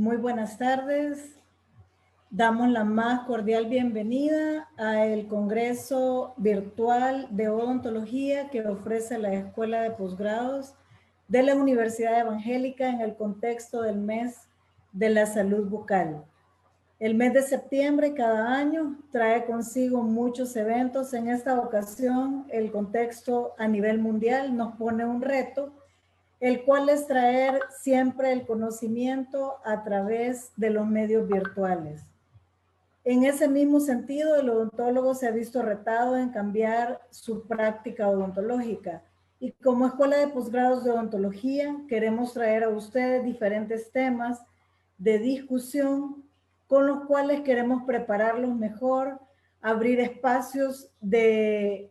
Muy buenas tardes. Damos la más cordial bienvenida al Congreso Virtual de Odontología que ofrece la Escuela de Posgrados de la Universidad Evangélica en el contexto del mes de la salud bucal. El mes de septiembre cada año trae consigo muchos eventos. En esta ocasión, el contexto a nivel mundial nos pone un reto, el cual es traer siempre el conocimiento a través de los medios virtuales. En ese mismo sentido, el odontólogo se ha visto retado en cambiar su práctica odontológica. Y como Escuela de Posgrados de Odontología, queremos traer a ustedes diferentes temas de discusión con los cuales queremos prepararlos mejor, abrir espacios de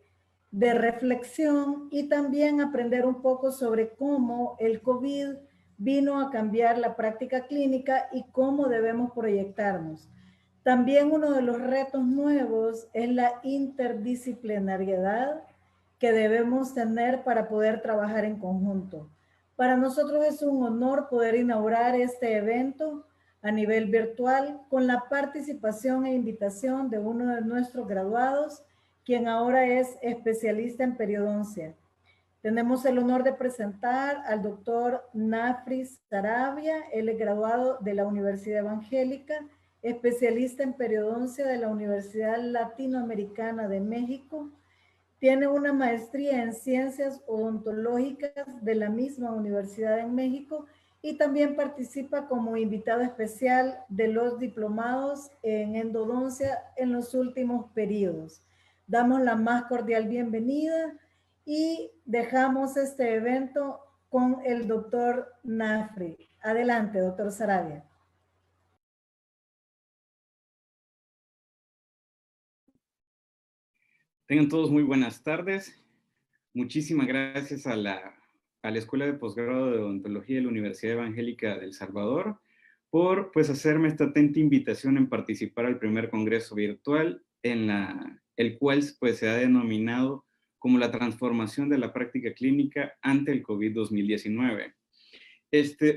reflexión y también aprender un poco sobre cómo el COVID vino a cambiar la práctica clínica y cómo debemos proyectarnos. También uno de los retos nuevos es la interdisciplinariedad que debemos tener para poder trabajar en conjunto. Para nosotros es un honor poder inaugurar este evento a nivel virtual con la participación e invitación de uno de nuestros graduados, quien ahora es especialista en periodoncia. Tenemos el honor de presentar al doctor Nafris Sarabia. Él es graduado de la Universidad Evangélica, especialista en periodoncia de la Universidad Latinoamericana de México. Tiene una maestría en ciencias odontológicas de la misma Universidad en México y también participa como invitado especial de los diplomados en endodoncia en los últimos periodos. Damos la más cordial bienvenida y dejamos este evento con el doctor Nafri. Adelante, doctor Sarabia. Tengan todos muy buenas tardes. Muchísimas gracias a la Escuela de Posgrado de Odontología de la Universidad Evangélica de El Salvador por hacerme esta atenta invitación en participar al primer congreso virtual el cual se ha denominado como la transformación de la práctica clínica ante el COVID-2019.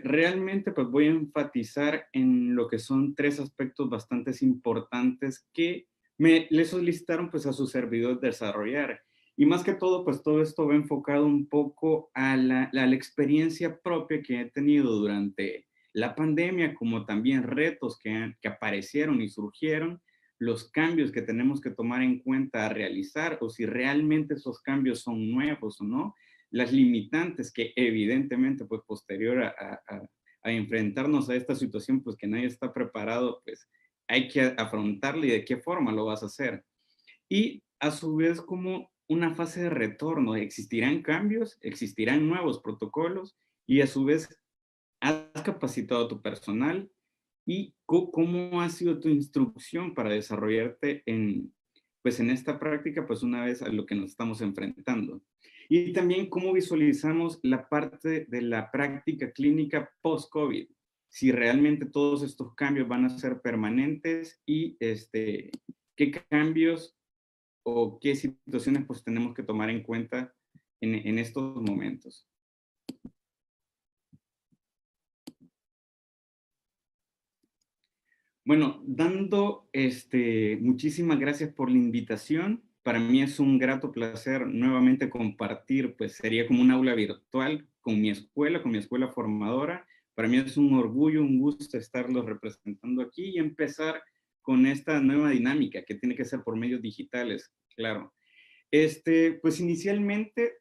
Realmente voy a enfatizar en lo que son tres aspectos bastante importantes que le solicitaron a su servidor desarrollar. Y más que todo, todo esto va enfocado un poco a la experiencia propia que he tenido durante la pandemia, como también retos que aparecieron y surgieron, los cambios que tenemos que tomar en cuenta a realizar, o si realmente esos cambios son nuevos o no, las limitantes que evidentemente posterior a enfrentarnos a esta situación que nadie está preparado, hay que afrontarla y de qué forma lo vas a hacer. Y a su vez como una fase de retorno, existirán cambios, existirán nuevos protocolos y a su vez has capacitado a tu personal y cómo ha sido tu instrucción para desarrollarte en esta práctica, una vez a lo que nos estamos enfrentando. Y también cómo visualizamos la parte de la práctica clínica post-COVID, si realmente todos estos cambios van a ser permanentes y qué cambios o qué situaciones tenemos que tomar en cuenta en estos momentos. Bueno, muchísimas gracias por la invitación. Para mí es un grato placer nuevamente compartir, sería como un aula virtual con mi escuela formadora. Para mí es un orgullo, un gusto estarlos representando aquí y empezar con esta nueva dinámica que tiene que ser por medios digitales, claro. Inicialmente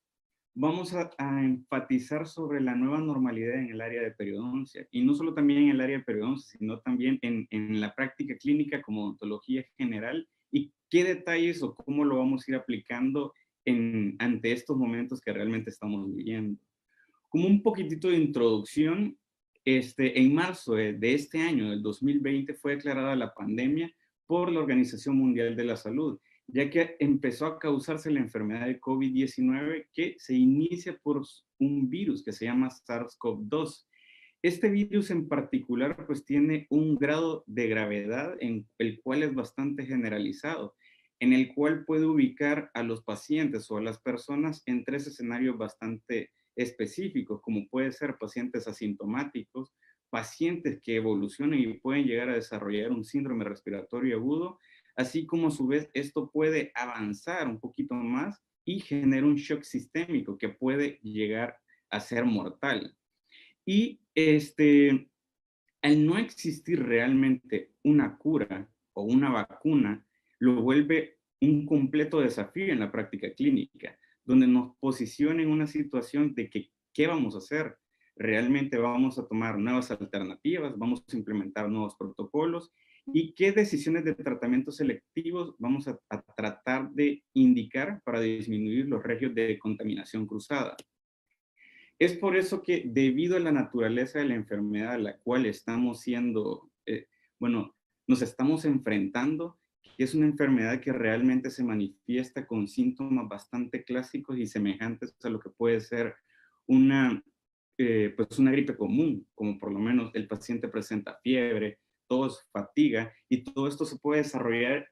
vamos a enfatizar sobre la nueva normalidad en el área de periodoncia, y no solo también en el área de periodoncia, sino también en la práctica clínica como odontología general, y qué detalles o cómo lo vamos a ir aplicando ante estos momentos que realmente estamos viviendo. Como un poquitito de introducción, en marzo de este año, del 2020, fue declarada la pandemia por la Organización Mundial de la Salud, ya que empezó a causarse la enfermedad de COVID-19 que se inicia por un virus que se llama SARS-CoV-2. Este virus en particular tiene un grado de gravedad en el cual es bastante generalizado, en el cual puede ubicar a los pacientes o a las personas en tres escenarios bastante específicos, como puede ser pacientes asintomáticos, pacientes que evolucionan y pueden llegar a desarrollar un síndrome respiratorio agudo, así como a su vez esto puede avanzar un poquito más y genera un shock sistémico que puede llegar a ser mortal. Y al no existir realmente una cura o una vacuna, lo vuelve un completo desafío en la práctica clínica, donde nos posiciona en una situación de que, ¿qué vamos a hacer? ¿Realmente vamos a tomar nuevas alternativas? ¿Vamos a implementar nuevos protocolos? ¿Y qué decisiones de tratamiento selectivos vamos a tratar de indicar para disminuir los riesgos de contaminación cruzada? Es por eso que, debido a la naturaleza de la enfermedad a la cual estamos siendo, bueno, nos estamos enfrentando, que es una enfermedad que realmente se manifiesta con síntomas bastante clásicos y semejantes a lo que puede ser una, pues una gripe común, como por lo menos el paciente presenta fiebre, tos, fatiga, y todo esto se puede desarrollar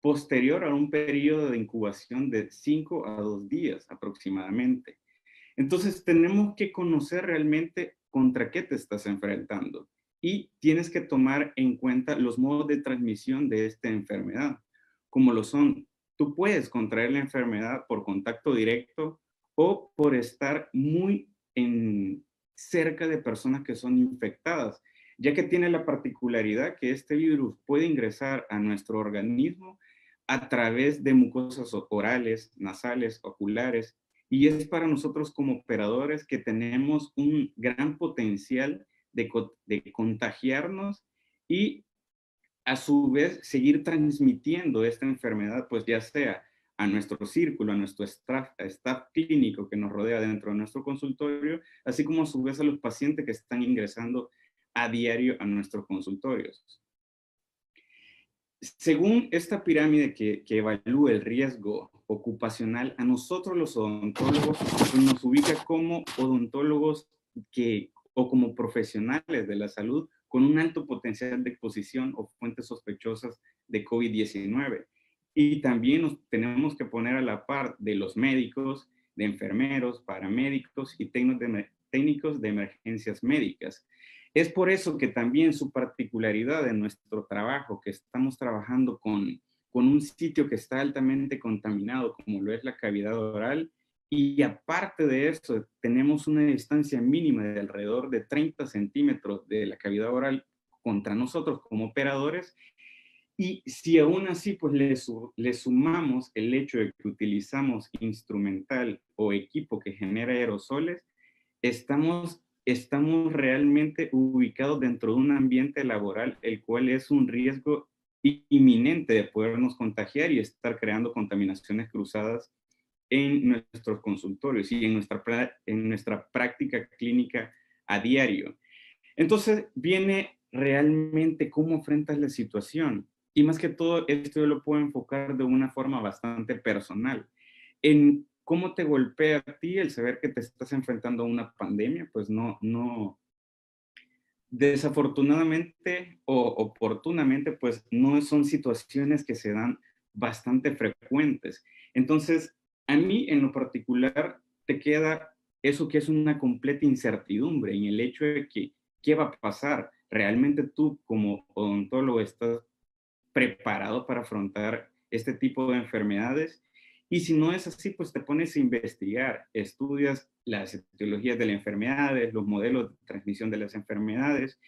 posterior a un periodo de incubación de 5 a 2 días aproximadamente. Entonces, tenemos que conocer realmente contra qué te estás enfrentando y tienes que tomar en cuenta los modos de transmisión de esta enfermedad, como lo son, tú puedes contraer la enfermedad por contacto directo o por estar muy cerca de personas que son infectadas, ya que tiene la particularidad que este virus puede ingresar a nuestro organismo a través de mucosas orales, nasales, oculares, y es para nosotros como operadores que tenemos un gran potencial de contagiarnos y a su vez seguir transmitiendo esta enfermedad, pues ya sea a nuestro círculo, a nuestro staff clínico que nos rodea dentro de nuestro consultorio, así como a su vez a los pacientes que están ingresando a diario a nuestros consultorios. Según esta pirámide que evalúa el riesgo ocupacional, a nosotros los odontólogos pues, nos ubica como odontólogos o como profesionales de la salud con un alto potencial de exposición o fuentes sospechosas de COVID-19. Y también nos tenemos que poner a la par de los médicos, de enfermeros, paramédicos y técnicos de emergencias médicas. Es por eso que también su particularidad en nuestro trabajo, que estamos trabajando con un sitio que está altamente contaminado, como lo es la cavidad oral, y aparte de eso, tenemos una distancia mínima de alrededor de 30 centímetros de la cavidad oral contra nosotros como operadores, y si aún así pues le sumamos el hecho de que utilizamos instrumental o equipo que genera aerosoles, estamos realmente ubicados dentro de un ambiente laboral el cual es un riesgo inminente de podernos contagiar y estar creando contaminaciones cruzadas en nuestros consultorios y en nuestra práctica clínica a diario. Entonces viene realmente cómo enfrentas la situación. Y más que todo, esto yo lo puedo enfocar de una forma bastante personal. En cómo te golpea a ti el saber que te estás enfrentando a una pandemia, pues desafortunadamente o oportunamente, pues no son situaciones que se dan bastante frecuentes. Entonces, a mí en lo particular te queda eso que es una completa incertidumbre en el hecho de que, ¿qué va a pasar? ¿Realmente tú como odontólogo estás preparado para afrontar este tipo de enfermedades? Y si no es así, pues te pones a investigar, estudias las etiologías de las enfermedades, los modelos de transmisión de las enfermedades,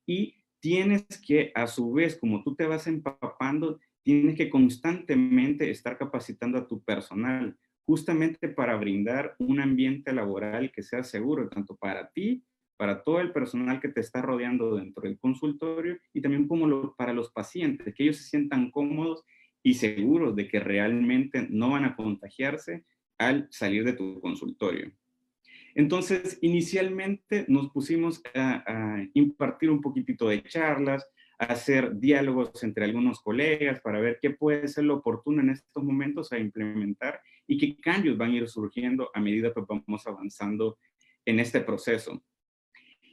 y tienes que, a su vez, como tú te vas empapando, tienes que constantemente estar capacitando a tu personal, justamente para brindar un ambiente laboral que sea seguro, tanto para ti, para todo el personal que te está rodeando dentro del consultorio y también como para los pacientes, que ellos se sientan cómodos y seguros de que realmente no van a contagiarse al salir de tu consultorio. Entonces, inicialmente nos pusimos a impartir un poquitito de charlas, a hacer diálogos entre algunos colegas para ver qué puede ser lo oportuno en estos momentos a implementar y qué cambios van a ir surgiendo a medida que vamos avanzando en este proceso.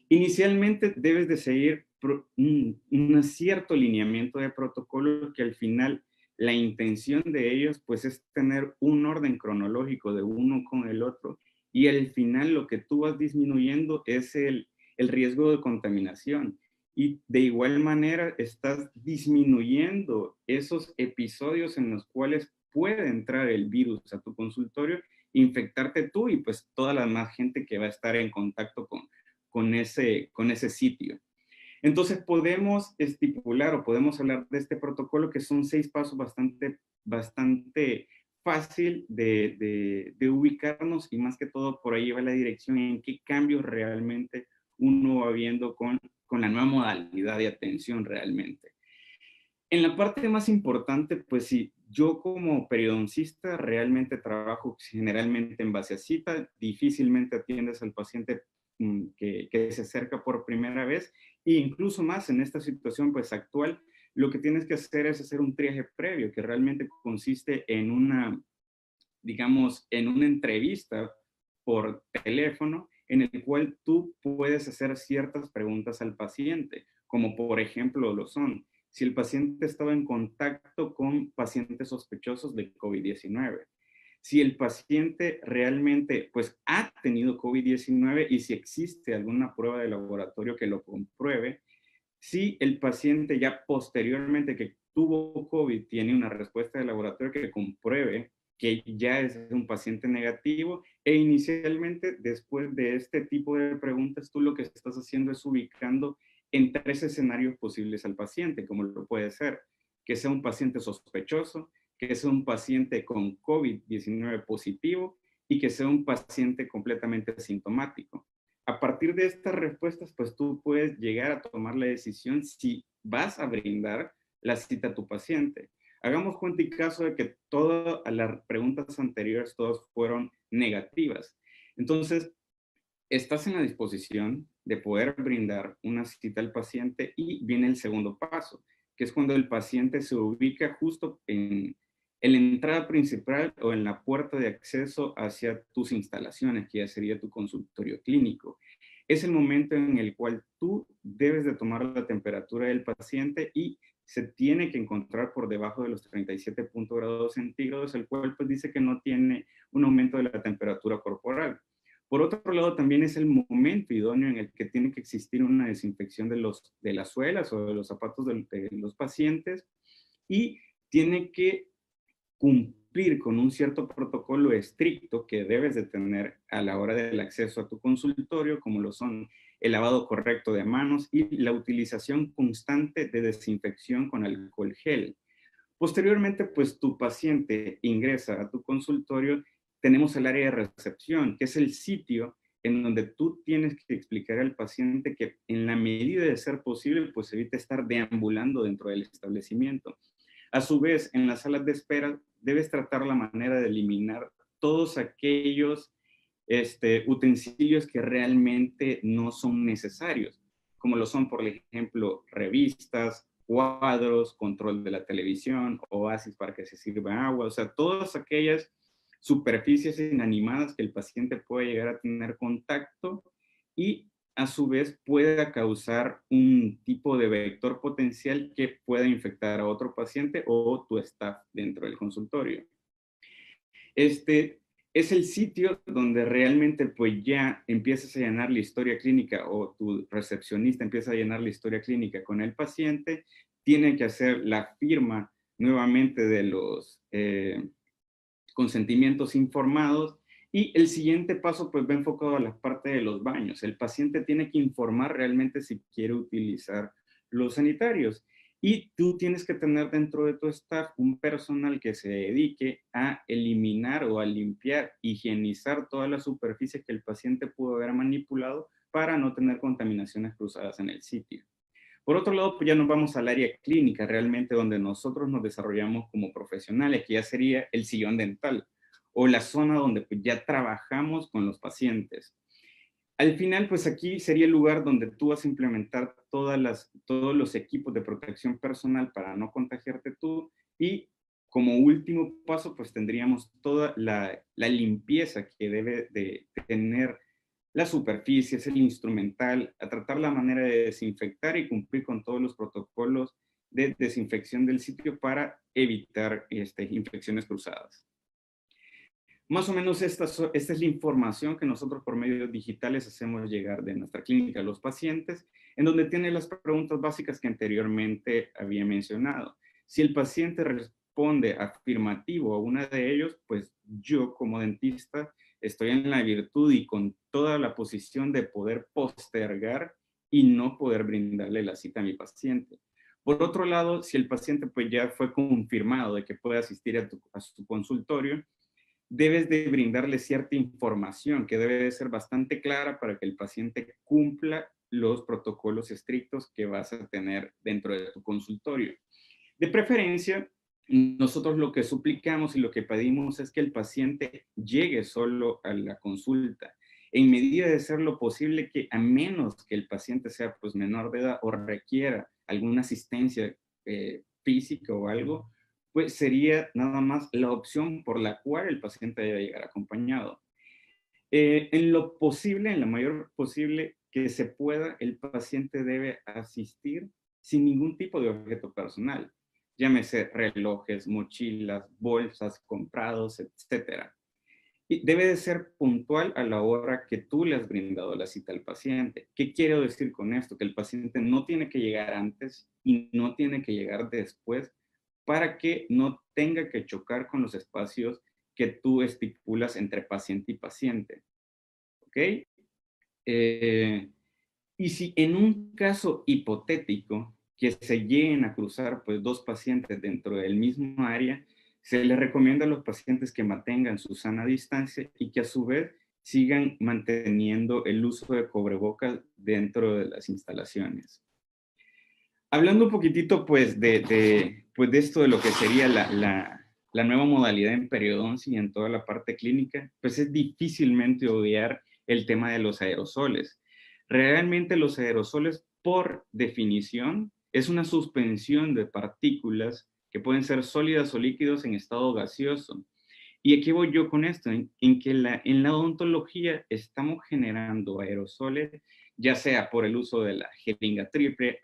Inicialmente debes de seguir un cierto lineamiento de protocolo que al final la intención de ellos pues es tener un orden cronológico de uno con el otro y al final lo que tú vas disminuyendo es el riesgo de contaminación. Y de igual manera estás disminuyendo esos episodios en los cuales puede entrar el virus a tu consultorio, infectarte tú y pues toda la más gente que va a estar en contacto con ese sitio. Entonces podemos estipular o podemos hablar de este protocolo que son 6 pasos bastante fácil de ubicarnos y más que todo por ahí va la dirección en qué cambios realmente uno va viendo con la nueva modalidad de atención realmente. En la parte más importante, pues sí, yo como periodoncista realmente trabajo generalmente en base a cita, difícilmente atiendes al paciente que se acerca por primera vez, e incluso más en esta situación pues actual, lo que tienes que hacer es hacer un triaje previo, que realmente consiste en digamos, en una entrevista por teléfono en el cual tú puedes hacer ciertas preguntas al paciente, como por ejemplo lo son, si el paciente estaba en contacto con pacientes sospechosos de COVID-19, si el paciente realmente pues ha tenido COVID-19 y si existe alguna prueba de laboratorio que lo compruebe, si el paciente ya posteriormente que tuvo COVID tiene una respuesta de laboratorio que compruebe que ya es un paciente negativo e inicialmente después de este tipo de preguntas tú lo que estás haciendo es ubicando en 3 escenarios posibles al paciente, como lo puede ser que sea un paciente sospechoso, que sea un paciente con COVID-19 positivo y que sea un paciente completamente asintomático. A partir de estas respuestas, pues tú puedes llegar a tomar la decisión si vas a brindar la cita a tu paciente. Hagamos cuenta y caso de que todas las preguntas anteriores, todas fueron negativas. Entonces, estás en la disposición de poder brindar una cita al paciente y viene el segundo paso, que es cuando el paciente se ubica justo en la entrada principal o en la puerta de acceso hacia tus instalaciones, que ya sería tu consultorio clínico. Es el momento en el cual tú debes de tomar la temperatura del paciente y se tiene que encontrar por debajo de los 37 grados centígrados, el cual pues dice que no tiene un aumento de la temperatura corporal. Por otro lado, también es el momento idóneo en el que tiene que existir una desinfección de las suelas o de los zapatos de los pacientes y tiene que cumplir con un cierto protocolo estricto que debes de tener a la hora del acceso a tu consultorio, como lo son el lavado correcto de manos y la utilización constante de desinfección con alcohol gel. Posteriormente, pues tu paciente ingresa a tu consultorio, tenemos el área de recepción, que es el sitio en donde tú tienes que explicar al paciente que en la medida de ser posible, pues evite estar deambulando dentro del establecimiento. A su vez, en las salas de espera, debes tratar la manera de eliminar todos aquellos utensilios que realmente no son necesarios, como lo son, por ejemplo, revistas, cuadros, control de la televisión, oasis para que se sirva agua, o sea, todas aquellas superficies inanimadas que el paciente puede llegar a tener contacto y a su vez pueda causar un tipo de vector potencial que pueda infectar a otro paciente o tu staff dentro del consultorio. Es el sitio donde realmente pues ya empiezas a llenar la historia clínica o tu recepcionista empieza a llenar la historia clínica con el paciente, tiene que hacer la firma nuevamente de los consentimientos informados y el siguiente paso pues va enfocado a la parte de los baños. El paciente tiene que informar realmente si quiere utilizar los sanitarios y tú tienes que tener dentro de tu staff un personal que se dedique a eliminar o a limpiar, higienizar todas las superficies que el paciente pudo haber manipulado para no tener contaminaciones cruzadas en el sitio. Por otro lado, pues ya nos vamos al área clínica, realmente donde nosotros nos desarrollamos como profesionales, que ya sería el sillón dental o la zona donde pues ya trabajamos con los pacientes. Al final, pues aquí sería el lugar donde tú vas a implementar todos los equipos de protección personal para no contagiarte tú y como último paso, pues tendríamos toda la limpieza que debe de tener la superficie, es el instrumental, a tratar la manera de desinfectar y cumplir con todos los protocolos de desinfección del sitio para evitar infecciones cruzadas. Más o menos esta es la información que nosotros por medios digitales hacemos llegar de nuestra clínica a los pacientes, en donde tiene las preguntas básicas que anteriormente había mencionado. Si el paciente responde afirmativo a una de ellos, pues yo como dentista estoy en la virtud y con toda la posición de poder postergar y no poder brindarle la cita a mi paciente. Por otro lado, si el paciente pues ya fue confirmado de que puede asistir a su consultorio, debes de brindarle cierta información que debe de ser bastante clara para que el paciente cumpla los protocolos estrictos que vas a tener dentro de tu consultorio. De preferencia, nosotros lo que suplicamos y lo que pedimos es que el paciente llegue solo a la consulta, en medida de ser lo posible que a menos que el paciente sea pues menor de edad o requiera alguna asistencia física o algo, pues sería nada más la opción por la cual el paciente debe llegar acompañado. En lo posible, en la mayor posible que se pueda, el paciente debe asistir sin ningún tipo de objeto personal, llámese relojes, mochilas, bolsas, comprados, etcétera. Y debe de ser puntual a la hora que tú le has brindado la cita al paciente. ¿Qué quiero decir con esto? Que el paciente no tiene que llegar antes y no tiene que llegar después para que no tenga que chocar con los espacios que tú estipulas entre paciente y paciente. ¿Ok? Y si en un caso hipotético que se lleguen a cruzar pues dos pacientes dentro del mismo área, se les recomienda a los pacientes que mantengan su sana distancia y que a su vez sigan manteniendo el uso de cubrebocas dentro de las instalaciones. Hablando un poquitito pues pues de esto de lo que sería la nueva modalidad en periodoncia y en toda la parte clínica, pues es difícilmente obviar el tema de los aerosoles. Realmente los aerosoles, por definición, es una suspensión de partículas que pueden ser sólidas o líquidos en estado gaseoso. ¿Y aquí voy yo con esto? En que en la odontología estamos generando aerosoles, ya sea por el uso de la jeringa triple,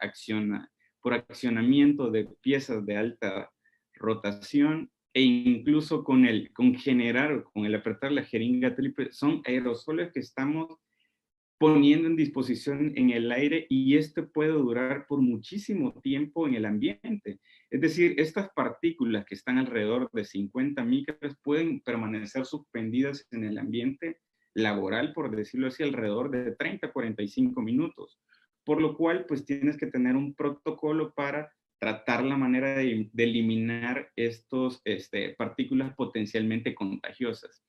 por accionamiento de piezas de alta rotación e incluso con con el apretar la jeringa triple, son aerosoles que estamos poniendo en disposición en el aire y esto puede durar por muchísimo tiempo en el ambiente. Es decir, estas partículas que están alrededor de 50 micras pueden permanecer suspendidas en el ambiente laboral, por decirlo así, alrededor de 30 a 45 minutos. Por lo cual, pues tienes que tener un protocolo para tratar la manera de eliminar estos partículas potencialmente contagiosas.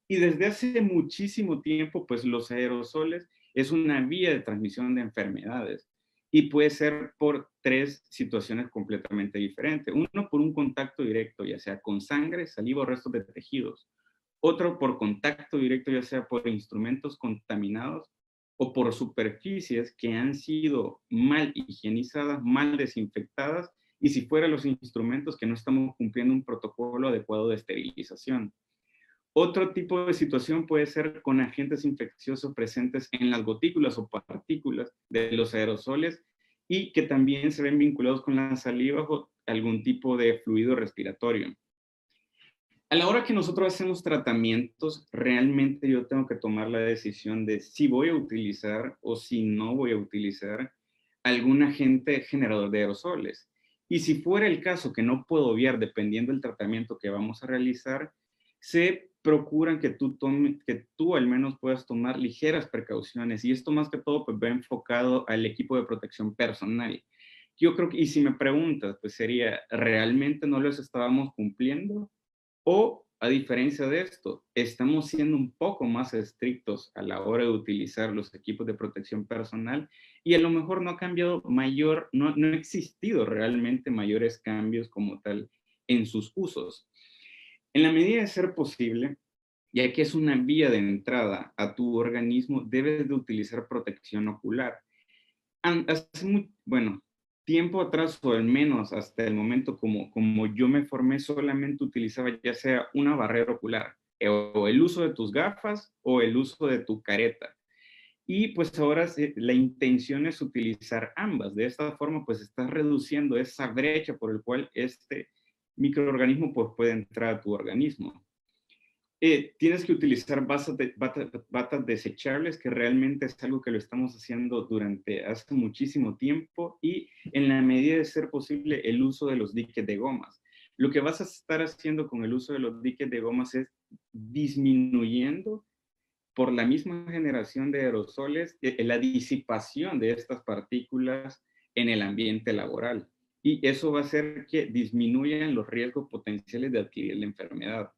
Y desde hace muchísimo tiempo, pues los aerosoles es una vía de transmisión de enfermedades y puede ser por tres situaciones completamente diferentes. Uno, por un contacto directo, ya sea con sangre, saliva o restos de tejidos. Otro, por contacto directo, ya sea por instrumentos contaminados o por superficies que han sido mal higienizadas, mal desinfectadas, y si fuera los instrumentos que no estamos cumpliendo un protocolo adecuado de esterilización. Otro tipo de situación puede ser con agentes infecciosos presentes en las gotículas o partículas de los aerosoles y que también se ven vinculados con la saliva o algún tipo de fluido respiratorio. A la hora que nosotros hacemos tratamientos, realmente yo tengo que tomar la decisión de si voy a utilizar o si no voy a utilizar algún agente generador de aerosoles. Y si fuera el caso que no puedo obviar dependiendo del tratamiento que vamos a realizar, se procuran que tú al menos puedas tomar ligeras precauciones. Y esto más que todo pues va enfocado al equipo de protección personal. Yo creo que, y si me preguntas, pues sería, ¿realmente no los estábamos cumpliendo? O, a diferencia de esto, estamos siendo un poco más estrictos a la hora de utilizar los equipos de protección personal y a lo mejor no ha cambiado no ha existido realmente mayores cambios como tal en sus usos. En la medida de ser posible, ya que es una vía de entrada a tu organismo, debes de utilizar protección ocular. Bueno, tiempo atrás, o al menos hasta el momento como yo me formé, solamente utilizaba ya sea una barrera ocular, o el uso de tus gafas, o el uso de tu careta. Y pues ahora la intención es utilizar ambas. De esta forma, pues estás reduciendo esa brecha por el cual este microorganismo pues, puede entrar a tu organismo. Tienes que utilizar batas desechables, que realmente es algo que lo estamos haciendo durante hace muchísimo tiempo, y en la medida de ser posible el uso de los diques de gomas. Lo que vas a estar haciendo con el uso de los diques de gomas es disminuyendo por la misma generación de aerosoles la disipación de estas partículas en el ambiente laboral. Y eso va a hacer que disminuyan los riesgos potenciales de adquirir la enfermedad.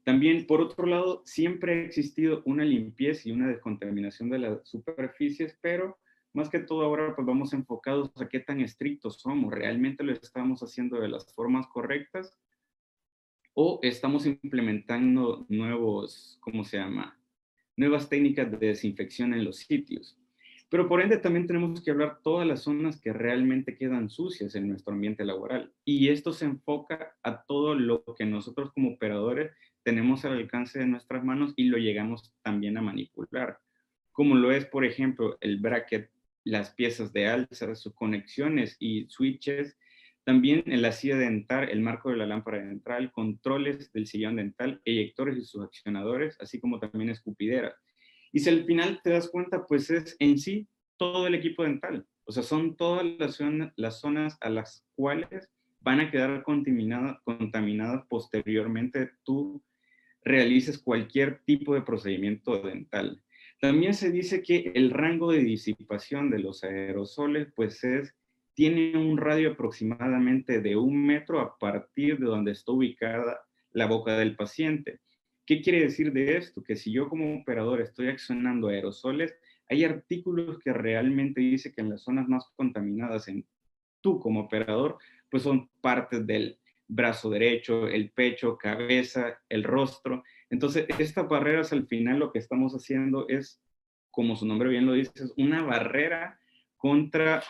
También, por otro lado, siempre ha existido una limpieza y una descontaminación de las superficies, pero más que todo ahora pues vamos enfocados a qué tan estrictos somos. ¿Realmente lo estamos haciendo de las formas correctas o estamos implementando nuevos, ¿cómo se llama? Nuevas técnicas de desinfección en los sitios? Pero por ende también tenemos que hablar todas las zonas que realmente quedan sucias en nuestro ambiente laboral. Y esto se enfoca a todo lo que nosotros como operadores tenemos al alcance de nuestras manos y lo llegamos también a manipular. Como lo es, por ejemplo, el bracket, las piezas de alza, sus conexiones y switches. También en la silla dental, el marco de la lámpara dental, controles del sillón dental, eyectores y sus accionadores, así como también escupideras. Y si al final te das cuenta, pues es en sí todo el equipo dental. O sea, son todas las zonas a las cuales van a quedar contaminadas posteriormente tú realices cualquier tipo de procedimiento dental. También se dice que el rango de disipación de los aerosoles, pues tiene un radio aproximadamente de 1 metro a partir de donde está ubicada la boca del paciente. ¿Qué quiere decir de esto? Que si yo como operador estoy accionando aerosoles, hay artículos que realmente dice que en las zonas más contaminadas, tú como operador, pues son partes del brazo derecho, el pecho, cabeza, el rostro. Entonces, estas barreras al final lo que estamos haciendo es, como su nombre bien lo dice, es una barrera contra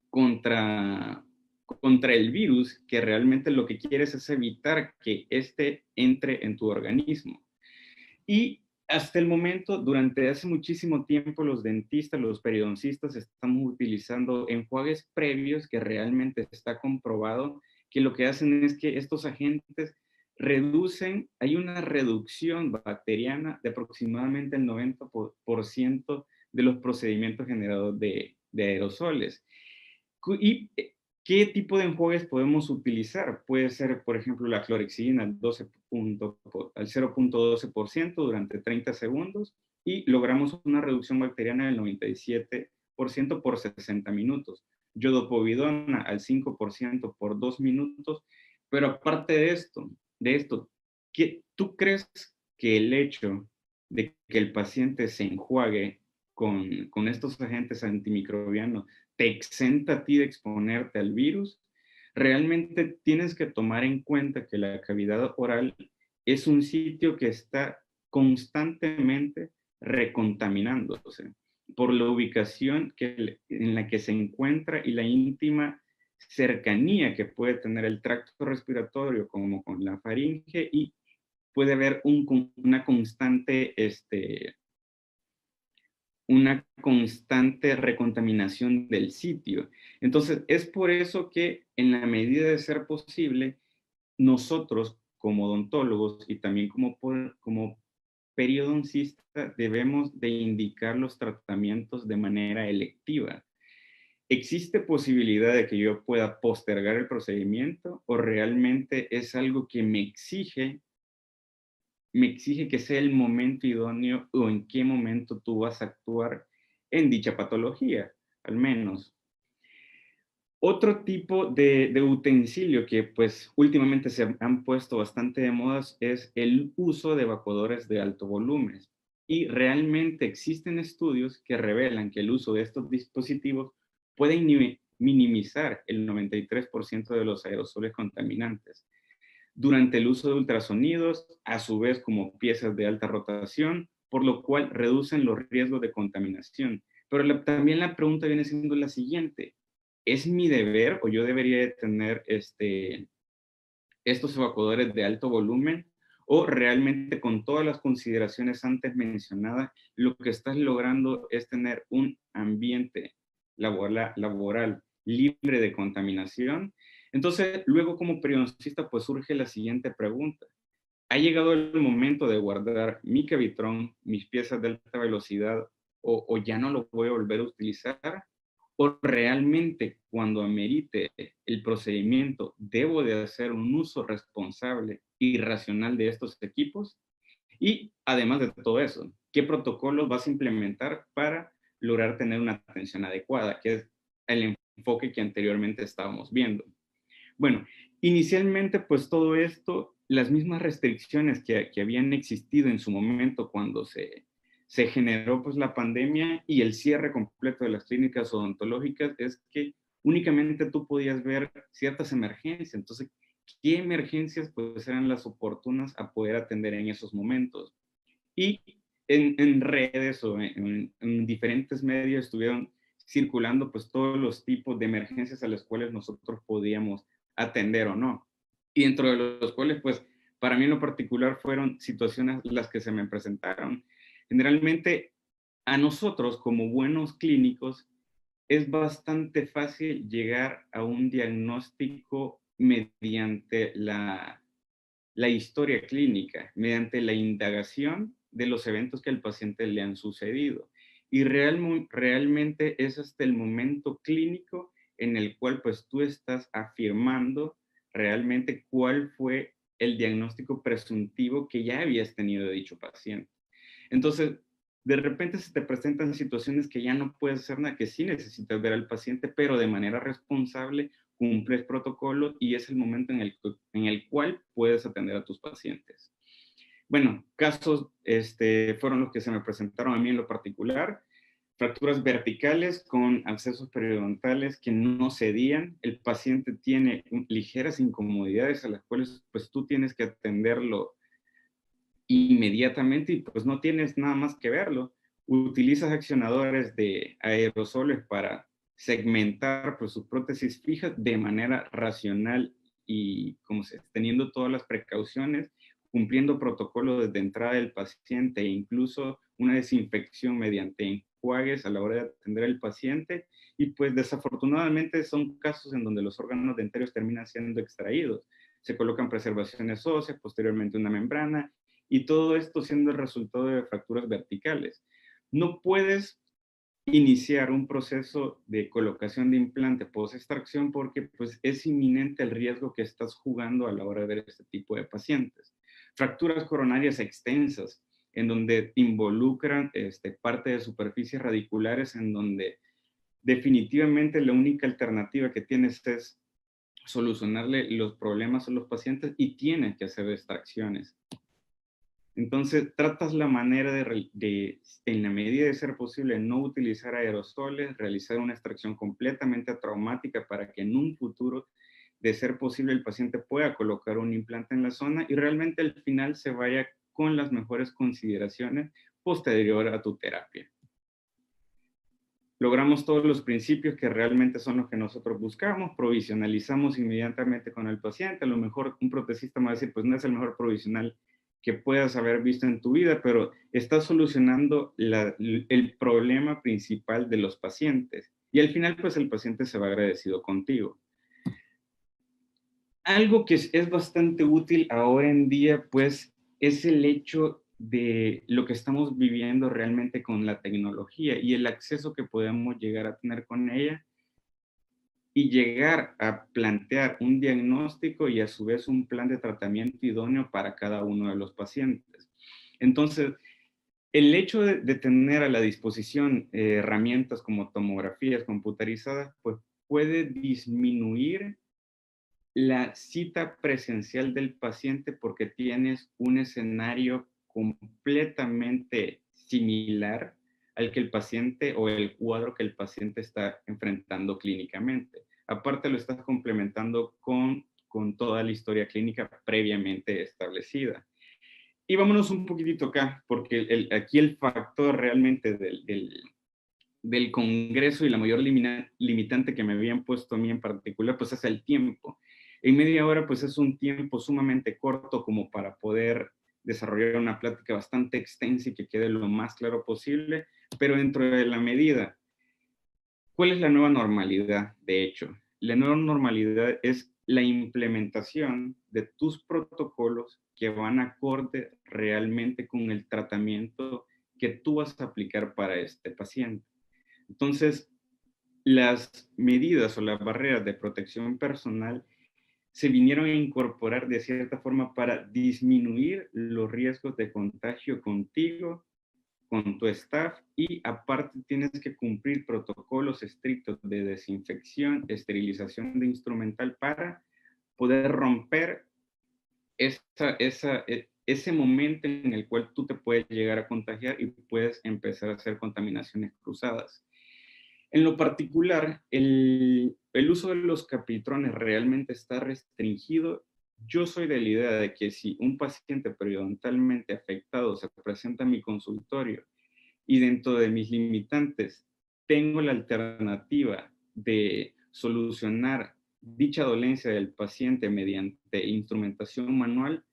contra, contra el virus, que realmente lo que quieres es evitar que este entre en tu organismo. Y hasta el momento, durante hace muchísimo tiempo, los dentistas, los periodoncistas estamos utilizando enjuagues previos que realmente está comprobado que lo que hacen es que estos agentes reducen, hay una reducción bacteriana de aproximadamente el 90% de los procedimientos generados de aerosoles. ¿Y qué tipo de enjuagues podemos utilizar? Puede ser, por ejemplo, la clorexidina al 0.12% durante 30 segundos y logramos una reducción bacteriana del 97% por 60 minutos. Yodopovidona al 5% por 2 minutos. Pero aparte de esto, ¿tú crees que el hecho de que el paciente se enjuague con estos agentes antimicrobianos te exenta a ti de exponerte al virus? Realmente tienes que tomar en cuenta que la cavidad oral es un sitio que está constantemente recontaminándose por la ubicación en la que se encuentra y la íntima cercanía que puede tener el tracto respiratorio como con la faringe, y puede haber una constante recontaminación del sitio. Entonces, es por eso que en la medida de ser posible, nosotros como odontólogos y también como periodoncistas debemos de indicar los tratamientos de manera electiva. ¿Existe posibilidad de que yo pueda postergar el procedimiento o realmente es algo que me exige que sea el momento idóneo o en qué momento tú vas a actuar en dicha patología, al menos? Otro tipo de utensilio que pues últimamente se han puesto bastante de moda es el uso de evacuadores de alto volumen. Y realmente existen estudios que revelan que el uso de estos dispositivos puede minimizar el 93% de los aerosoles contaminantes durante el uso de ultrasonidos, a su vez como piezas de alta rotación, por lo cual reducen los riesgos de contaminación. Pero también la pregunta viene siendo la siguiente: ¿es mi deber o yo debería de tener estos evacuadores de alto volumen? ¿O realmente, con todas las consideraciones antes mencionadas, lo que estás logrando es tener un ambiente laboral libre de contaminación? Entonces, luego como periodoncista, pues surge la siguiente pregunta: ha llegado el momento de guardar mi Cavitron, mis piezas de alta velocidad, o ya no lo voy a volver a utilizar, o realmente cuando amerite el procedimiento debo de hacer un uso responsable y racional de estos equipos. Y además de todo eso, ¿qué protocolos vas a implementar para lograr tener una atención adecuada? Que es el enfoque que anteriormente estábamos viendo. Bueno, inicialmente pues todo esto, las mismas restricciones que habían existido en su momento cuando se generó pues la pandemia y el cierre completo de las clínicas odontológicas, es que únicamente tú podías ver ciertas emergencias. Entonces, ¿qué emergencias pues eran las oportunas a poder atender en esos momentos? Y en redes o en diferentes medios estuvieron circulando pues todos los tipos de emergencias a las cuales nosotros podíamos atender o no. Y dentro de los cuales pues para mí en lo particular fueron situaciones las que se me presentaron. Generalmente a nosotros como buenos clínicos es bastante fácil llegar a un diagnóstico mediante la historia clínica, mediante la indagación de los eventos que al paciente le han sucedido. Y realmente es hasta el momento clínico en el cual pues tú estás afirmando realmente cuál fue el diagnóstico presuntivo que ya habías tenido de dicho paciente. Entonces, de repente se te presentan situaciones que ya no puedes hacer nada, que sí necesitas ver al paciente, pero de manera responsable, cumples protocolo y es el momento en el cual puedes atender a tus pacientes. Bueno, casos fueron los que se me presentaron a mí en lo particular. Fracturas verticales con abscesos periodontales que no cedían. El paciente tiene ligeras incomodidades a las cuales pues tú tienes que atenderlo inmediatamente y pues no tienes nada más que verlo. Utilizas accionadores de aerosoles para segmentar pues sus prótesis fijas de manera racional y como se, teniendo todas las precauciones, cumpliendo protocolos desde entrada del paciente e incluso una desinfección mediante enjuagues a la hora de atender al paciente. Y pues desafortunadamente son casos en donde los órganos dentarios terminan siendo extraídos. Se colocan preservaciones óseas, posteriormente una membrana, y todo esto siendo el resultado de fracturas verticales. No puedes iniciar un proceso de colocación de implante post-extracción porque pues, es inminente el riesgo que estás jugando a la hora de ver este tipo de pacientes. Fracturas coronarias extensas, en donde involucran parte de superficies radiculares, en donde definitivamente la única alternativa que tienes es solucionarle los problemas a los pacientes y tienes que hacer extracciones. Entonces, tratas la manera en la medida de ser posible, no utilizar aerosoles, realizar una extracción completamente traumática para que en un futuro, de ser posible, el paciente pueda colocar un implante en la zona y realmente al final se vaya con las mejores consideraciones posterior a tu terapia. Logramos todos los principios que realmente son los que nosotros buscamos, provisionalizamos inmediatamente con el paciente. A lo mejor un protecista me va a decir, pues no es el mejor provisional que puedas haber visto en tu vida, pero estás solucionando el problema principal de los pacientes. Y al final, pues el paciente se va agradecido contigo. Algo que es bastante útil ahora en día, pues, es el hecho de lo que estamos viviendo realmente con la tecnología y el acceso que podemos llegar a tener con ella y llegar a plantear un diagnóstico y a su vez un plan de tratamiento idóneo para cada uno de los pacientes. Entonces, el hecho de tener a la disposición herramientas como tomografías computarizadas, pues puede disminuir la cita presencial del paciente porque tienes un escenario completamente similar al que el paciente o el cuadro que el paciente está enfrentando clínicamente. Aparte lo estás complementando con toda la historia clínica previamente establecida. Y vámonos un poquitito acá, porque aquí el factor realmente del Congreso y la mayor limitante que me habían puesto a mí en particular, pues es el tiempo. En media hora, pues es un tiempo sumamente corto como para poder desarrollar una plática bastante extensa y que quede lo más claro posible, pero dentro de la medida. ¿Cuál es la nueva normalidad, de hecho? la nueva normalidad es la implementación de tus protocolos que van acorde realmente con el tratamiento que tú vas a aplicar para este paciente. Entonces, las medidas o las barreras de protección personal se vinieron a incorporar de cierta forma para disminuir los riesgos de contagio contigo, con tu staff, y aparte tienes que cumplir protocolos estrictos de desinfección, esterilización de instrumental para poder romper ese momento en el cual tú te puedes llegar a contagiar y puedes empezar a hacer contaminaciones cruzadas. En lo particular, el uso de los capitrones realmente está restringido. Yo soy de la idea de que si un paciente periodontalmente afectado se presenta a mi consultorio y dentro de mis limitantes tengo la alternativa de solucionar dicha dolencia del paciente mediante instrumentación manual,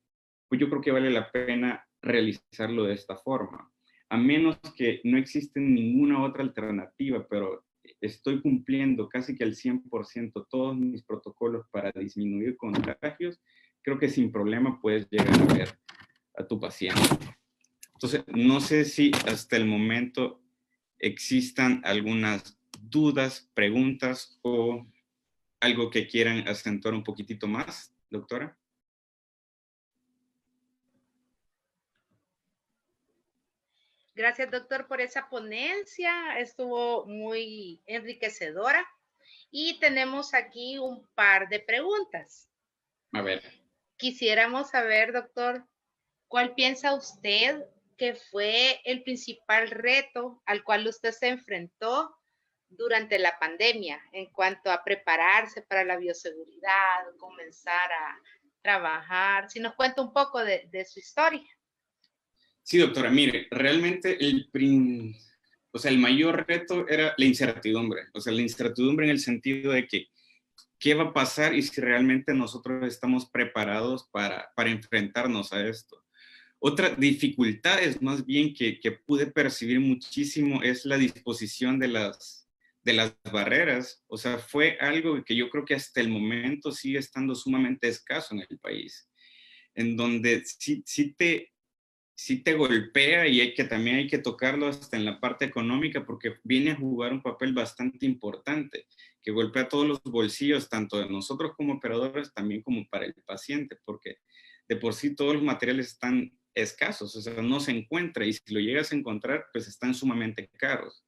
pues yo creo que vale la pena realizarlo de esta forma. A menos que no existe ninguna otra alternativa, pero estoy cumpliendo casi que al 100% todos mis protocolos para disminuir contagios, creo que sin problema puedes llegar a ver a tu paciente. Entonces, no sé si hasta el momento existan algunas dudas, preguntas o algo que quieran acentuar un poquitito más, doctora. Gracias, doctor, por esa ponencia. Estuvo muy enriquecedora. Y tenemos aquí un par de preguntas. A ver. Quisiéramos saber, doctor, ¿cuál piensa usted que fue el principal reto al cual usted se enfrentó durante la pandemia en cuanto a prepararse para la bioseguridad, comenzar a trabajar? Si nos cuenta un poco de su historia. Sí, doctora, mire, realmente el mayor reto era la incertidumbre. O sea, la incertidumbre en el sentido de que qué va a pasar y si realmente nosotros estamos preparados para enfrentarnos a esto. Otra dificultad es más bien que pude percibir muchísimo es la disposición de las barreras. O sea, fue algo que yo creo que hasta el momento sigue estando sumamente escaso en el país, en donde sí te golpea y también hay que tocarlo hasta en la parte económica porque viene a jugar un papel bastante importante, que golpea todos los bolsillos, tanto de nosotros como operadores, también como para el paciente, porque de por sí todos los materiales están escasos, o sea, no se encuentra y si lo llegas a encontrar, pues están sumamente caros.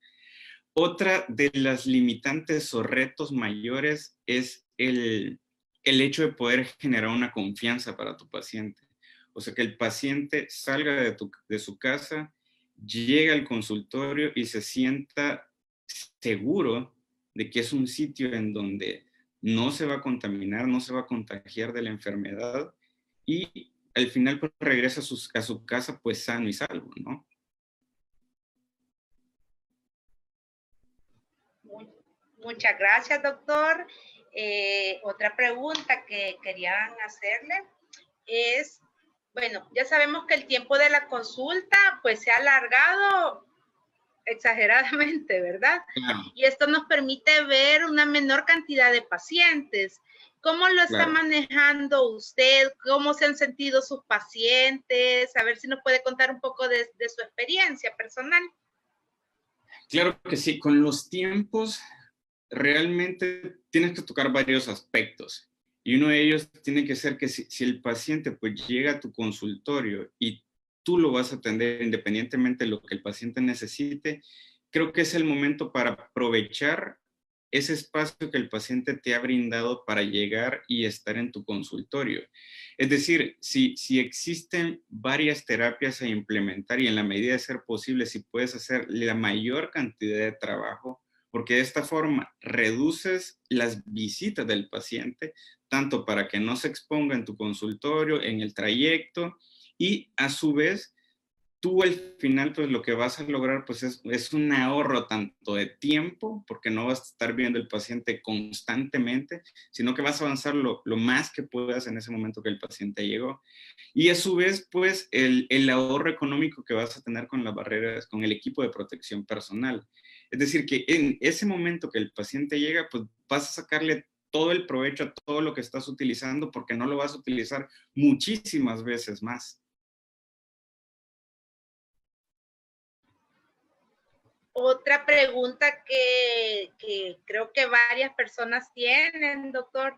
Otra de las limitantes o retos mayores es el hecho de poder generar una confianza para tu paciente. O sea, que el paciente salga de su casa, llegue al consultorio y se sienta seguro de que es un sitio en donde no se va a contaminar, no se va a contagiar de la enfermedad y al final pues regresa a su casa pues sano y salvo, ¿no? Muchas gracias, doctor. Otra pregunta que querían hacerle es, bueno, ya sabemos que el tiempo de la consulta pues se ha alargado exageradamente, ¿verdad? Claro. Y esto nos permite ver una menor cantidad de pacientes. ¿Cómo lo está manejando usted? ¿Cómo se han sentido sus pacientes? A ver si nos puede contar un poco de su experiencia personal. Claro que sí, con los tiempos realmente tienes que tocar varios aspectos y uno de ellos tiene que ser que si el paciente pues llega a tu consultorio y tú lo vas a atender independientemente de lo que el paciente necesite, creo que es el momento para aprovechar ese espacio que el paciente te ha brindado para llegar y estar en tu consultorio. Es decir, si existen varias terapias a implementar y en la medida de ser posible, si puedes hacer la mayor cantidad de trabajo, porque de esta forma reduces las visitas del paciente, tanto para que no se exponga en tu consultorio, en el trayecto, y a su vez, tú al final, pues lo que vas a lograr, pues es un ahorro tanto de tiempo, porque no vas a estar viendo el paciente constantemente, sino que vas a avanzar lo más que puedas en ese momento que el paciente llegó. Y a su vez, pues el ahorro económico que vas a tener con las barreras, con el equipo de protección personal. Es decir, que en ese momento que el paciente llega, pues vas a sacarle todo el provecho a todo lo que estás utilizando, porque no lo vas a utilizar muchísimas veces más. Otra pregunta que creo que varias personas tienen, doctor,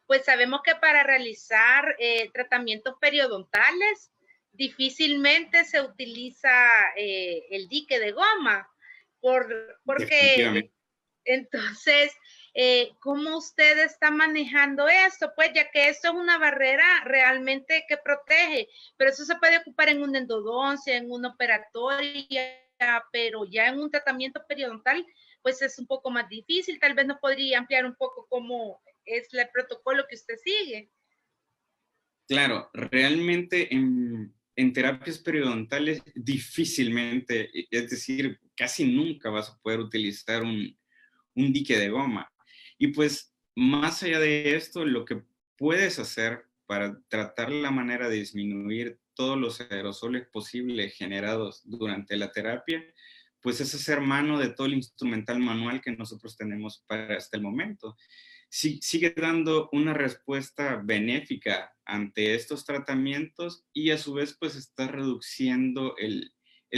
pues sabemos que para realizar tratamientos periodontales difícilmente se utiliza el dique de goma, porque entonces, ¿cómo usted está manejando esto? Pues ya que esto es una barrera realmente que protege, pero eso se puede ocupar en una endodoncia, en una operatoria, pero ya en un tratamiento periodontal, pues es un poco más difícil. Tal vez nos podría ampliar un poco cómo es el protocolo que usted sigue. Claro, realmente en terapias periodontales difícilmente, es decir, casi nunca vas a poder utilizar un dique de goma. Y pues más allá de esto, lo que puedes hacer para tratar la manera de disminuir todos los aerosoles posibles generados durante la terapia, pues es hacer mano de todo el instrumental manual que nosotros tenemos para hasta el momento. Sigue dando una respuesta benéfica ante estos tratamientos y a su vez pues está reduciendo el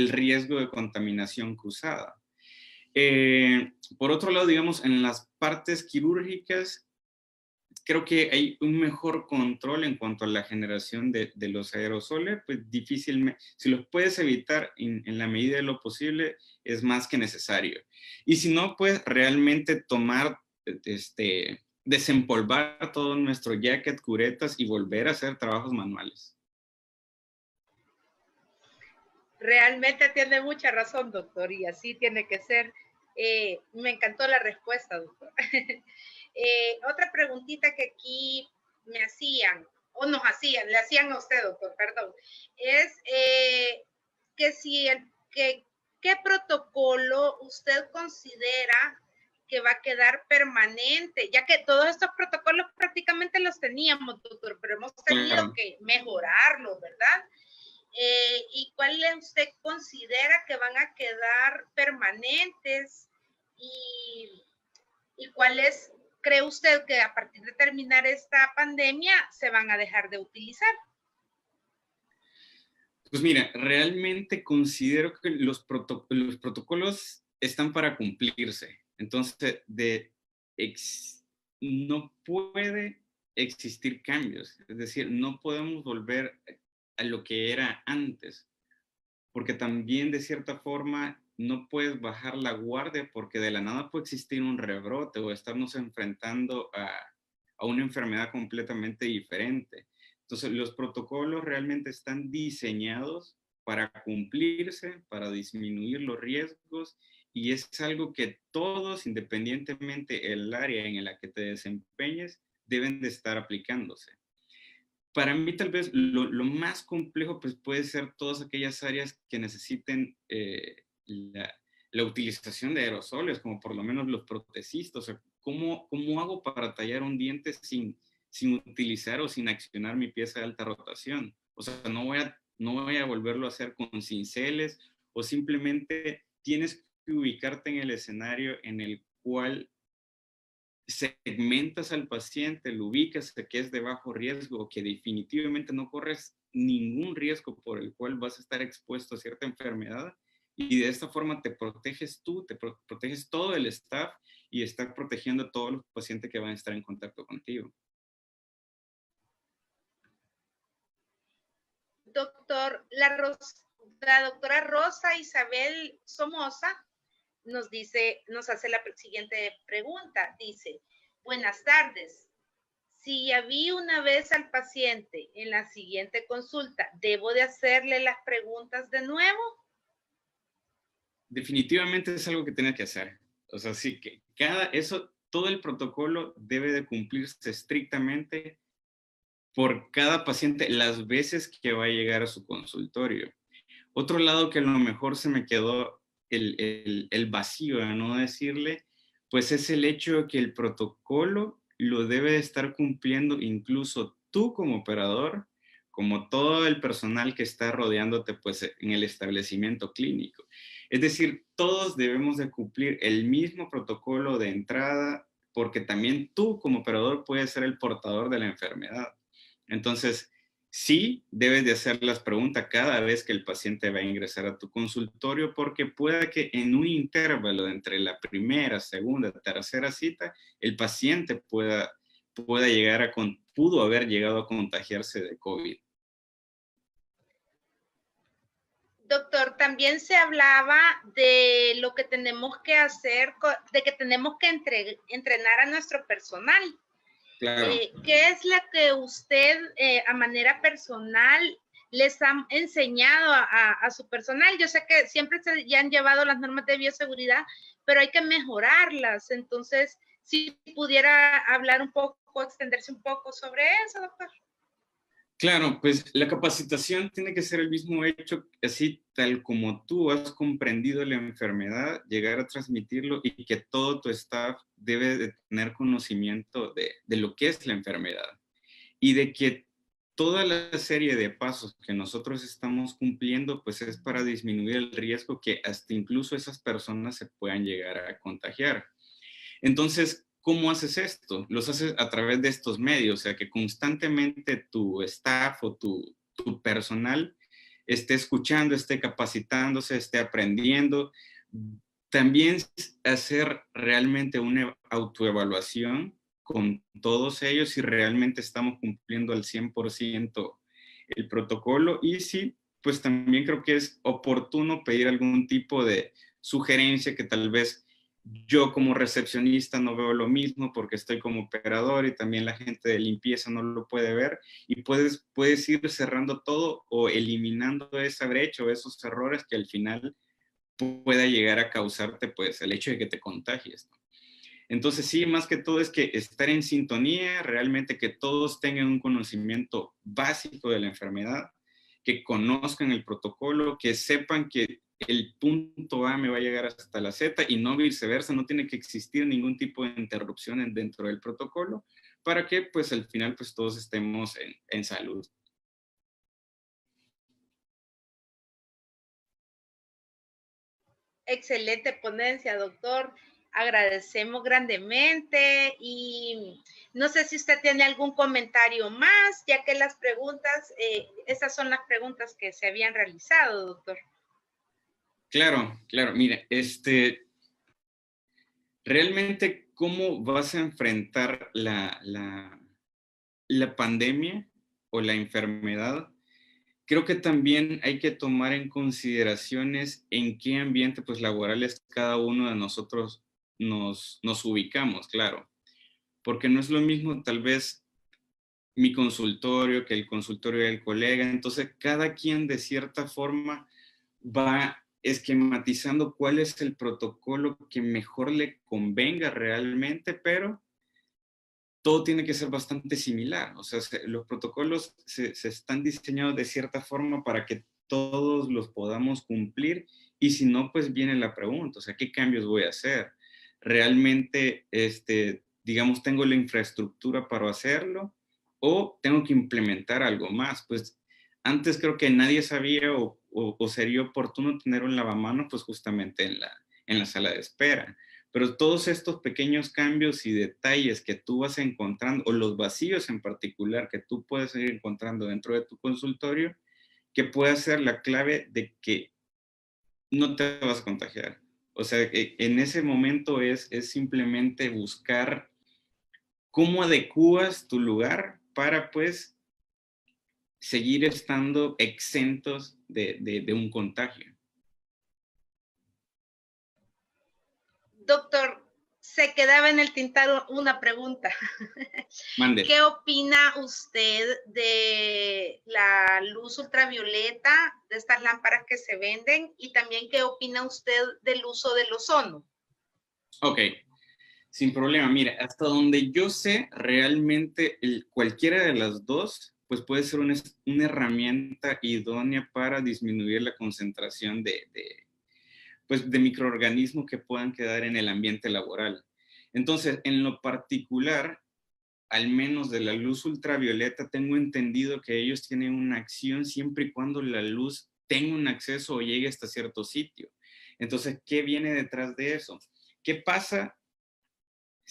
riesgo de contaminación cruzada. Por otro lado, digamos, en las partes quirúrgicas, creo que hay un mejor control en cuanto a la generación de los aerosoles, pues difícilmente, si los puedes evitar en la medida de lo posible, es más que necesario. Y si no, pues realmente tomar, desempolvar todo nuestro jacket, curetas y volver a hacer trabajos manuales. Realmente tiene mucha razón, doctor, y así tiene que ser. Me encantó la respuesta, doctor. Otra preguntita que aquí me hacían, o nos hacían, le hacían a usted, doctor, perdón, es que si ¿qué protocolo usted considera que va a quedar permanente? Ya que todos estos protocolos prácticamente los teníamos, doctor, pero hemos tenido que mejorarlos, ¿verdad? ¿Y cuáles usted considera que van a quedar permanentes y cuáles cree usted que a partir de terminar esta pandemia se van a dejar de utilizar? Pues mira, realmente considero que los protocolos están para cumplirse. Entonces, no puede existir cambios. Es decir, no podemos volver a lo que era antes, porque también de cierta forma no puedes bajar la guardia porque de la nada puede existir un rebrote o estarnos enfrentando a una enfermedad completamente diferente. Entonces, los protocolos realmente están diseñados para cumplirse, para disminuir los riesgos, y es algo que todos, independientemente el área en la que te desempeñes, deben de estar aplicándose. Para mí tal vez lo más complejo pues puede ser todas aquellas áreas que necesiten la utilización de aerosoles, como por lo menos los protecistas. O sea, ¿cómo hago para tallar un diente sin utilizar o sin accionar mi pieza de alta rotación? O sea, no voy a volverlo a hacer con cinceles, o simplemente tienes que ubicarte en el escenario en el cual segmentas al paciente, lo ubicas que es de bajo riesgo, que definitivamente no corres ningún riesgo por el cual vas a estar expuesto a cierta enfermedad, y de esta forma te proteges tú, te proteges todo el staff y estás protegiendo a todos los pacientes que van a estar en contacto contigo. Doctor, la doctora Rosa Isabel Somoza nos hace la siguiente pregunta. Dice, buenas tardes. Si ya vi una vez al paciente en la siguiente consulta, ¿debo de hacerle las preguntas de nuevo? Definitivamente es algo que tienes que hacer. O sea, sí que todo el protocolo debe de cumplirse estrictamente por cada paciente las veces que va a llegar a su consultorio. Otro lado que a lo mejor se me quedó el vacío, a no decirle, pues es el hecho de que el protocolo lo debe de estar cumpliendo incluso tú como operador, como todo el personal que está rodeándote pues en el establecimiento clínico. Es decir, todos debemos de cumplir el mismo protocolo de entrada, porque también tú como operador puedes ser el portador de la enfermedad. Entonces, sí debes de hacer las preguntas cada vez que el paciente va a ingresar a tu consultorio, porque puede que en un intervalo entre la primera, segunda, tercera cita, el paciente pudo haber llegado a contagiarse de COVID. Doctor, también se hablaba de lo que tenemos que hacer, de que tenemos que entrenar a nuestro personal. Claro. ¿Qué es la que usted a manera personal les ha enseñado a su personal? Yo sé que siempre se ya han llevado las normas de bioseguridad, pero hay que mejorarlas. Entonces, si pudiera hablar un poco, extenderse un poco sobre eso, doctor. Claro, pues la capacitación tiene que ser el mismo hecho, así tal como tú has comprendido la enfermedad, llegar a transmitirlo y que todo tu staff debe de tener conocimiento de lo que es la enfermedad y de que toda la serie de pasos que nosotros estamos cumpliendo, pues es para disminuir el riesgo que hasta incluso esas personas se puedan llegar a contagiar. Entonces, ¿cómo haces esto? Los haces a través de estos medios, o sea, que constantemente tu staff o tu personal esté escuchando, esté capacitándose, esté aprendiendo. También hacer realmente una autoevaluación con todos ellos si realmente estamos cumpliendo al 100% el protocolo y si, pues también creo que es oportuno pedir algún tipo de sugerencia que tal vez yo como recepcionista no veo lo mismo porque estoy como operador y también la gente de limpieza no lo puede ver y puedes ir cerrando todo o eliminando esa brecha o esos errores que al final pueda llegar a causarte pues el hecho de que te contagies. Entonces sí, más que todo es que estar en sintonía, realmente que todos tengan un conocimiento básico de la enfermedad, que conozcan el protocolo, que sepan que el punto A me va a llegar hasta la Z y no viceversa, no tiene que existir ningún tipo de interrupción dentro del protocolo para que pues al final pues todos estemos en salud. Excelente ponencia, doctor. Agradecemos grandemente y no sé si usted tiene algún comentario más, ya que las preguntas, esas son las preguntas que se habían realizado, doctor. Claro, mira, realmente cómo vas a enfrentar la pandemia o la enfermedad. Creo que también hay que tomar en consideraciones en qué ambiente pues, laborales cada uno de nosotros nos ubicamos, claro. Porque no es lo mismo tal vez mi consultorio que el consultorio del colega. Entonces, cada quien de cierta forma va esquematizando cuál es el protocolo que mejor le convenga realmente, pero todo tiene que ser bastante similar. O sea, los protocolos se están diseñados de cierta forma para que todos los podamos cumplir y si no, pues viene la pregunta, o sea, ¿qué cambios voy a hacer? ¿Realmente, digamos, tengo la infraestructura para hacerlo o tengo que implementar algo más? Pues antes creo que nadie sabía o sería oportuno tener un lavamanos, pues justamente en la sala de espera. Pero todos estos pequeños cambios y detalles que tú vas encontrando, o los vacíos en particular que tú puedes ir encontrando dentro de tu consultorio, que puede ser la clave de que no te vas a contagiar. O sea, en ese momento es simplemente buscar cómo adecuas tu lugar para, pues, seguir estando exentos de un contagio. Doctor, se quedaba en el tintero una pregunta. Mande. ¿Qué opina usted de la luz ultravioleta, de estas lámparas que se venden? Y también, ¿qué opina usted del uso del ozono? Ok, sin problema. Mira, hasta donde yo sé, realmente cualquiera de las dos pues puede ser una herramienta idónea para disminuir la concentración pues, de microorganismos que puedan quedar en el ambiente laboral. Entonces, en lo particular, al menos de la luz ultravioleta, tengo entendido que ellos tienen una acción siempre y cuando la luz tenga un acceso o llegue hasta cierto sitio. Entonces, ¿qué viene detrás de eso? ¿Qué pasa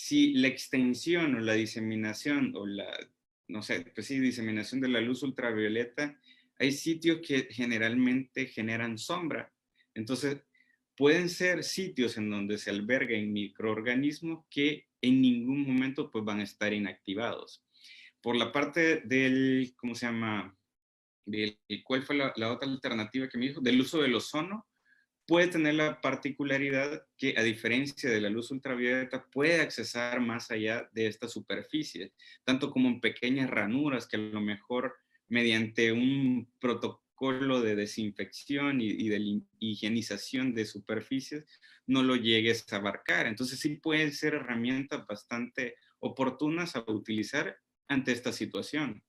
si la extensión o la diseminación o la, no sé, pues sí, diseminación de la luz ultravioleta, hay sitios que generalmente generan sombra. Entonces, pueden ser sitios en donde se alberguen microorganismos que en ningún momento pues van a estar inactivados. Por la parte del, ¿cómo se llama? ¿Cuál fue la otra alternativa que me dijo? Del uso del ozono, puede tener la particularidad que, a diferencia de la luz ultravioleta, puede accesar más allá de esta superficie, tanto como en pequeñas ranuras que a lo mejor mediante un protocolo de desinfección y de higienización de superficies no lo llegues a abarcar. Entonces sí pueden ser herramientas bastante oportunas a utilizar ante esta situación.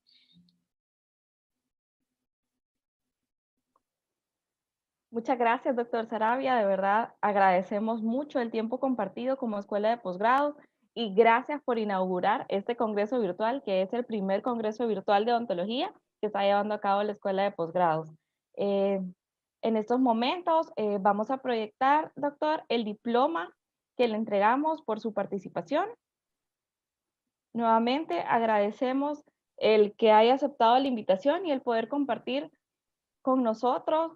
Muchas gracias, doctor Saravia. De verdad, agradecemos mucho el tiempo compartido como escuela de posgrado y gracias por inaugurar este congreso virtual, que es el primer congreso virtual de odontología que está llevando a cabo la escuela de posgrados. En estos momentos vamos a proyectar, doctor, el diploma que le entregamos por su participación. Nuevamente agradecemos el que haya aceptado la invitación y el poder compartir con nosotros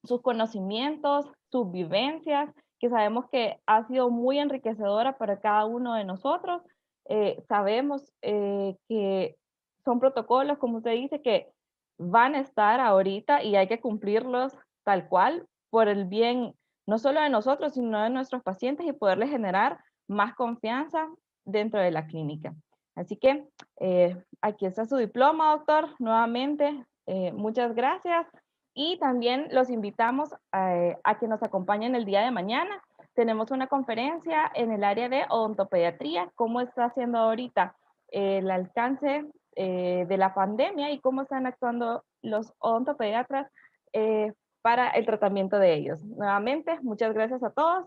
sus conocimientos, sus vivencias, que sabemos que ha sido muy enriquecedora para cada uno de nosotros. Sabemos que son protocolos, como usted dice, que van a estar ahorita y hay que cumplirlos tal cual por el bien no solo de nosotros, sino de nuestros pacientes y poderles generar más confianza dentro de la clínica. Así que aquí está su diploma, doctor. Nuevamente, muchas gracias. Y también los invitamos a que nos acompañen el día de mañana. Tenemos una conferencia en el área de odontopediatría, cómo está haciendo ahorita el alcance de la pandemia y cómo están actuando los odontopediatras para el tratamiento de ellos. Nuevamente, muchas gracias a todos.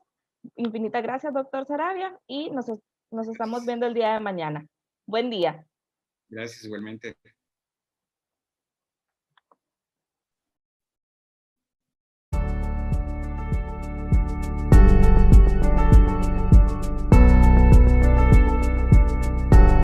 Infinitas gracias, doctor Saravia, y nos estamos viendo el día de mañana. Buen día. Gracias igualmente.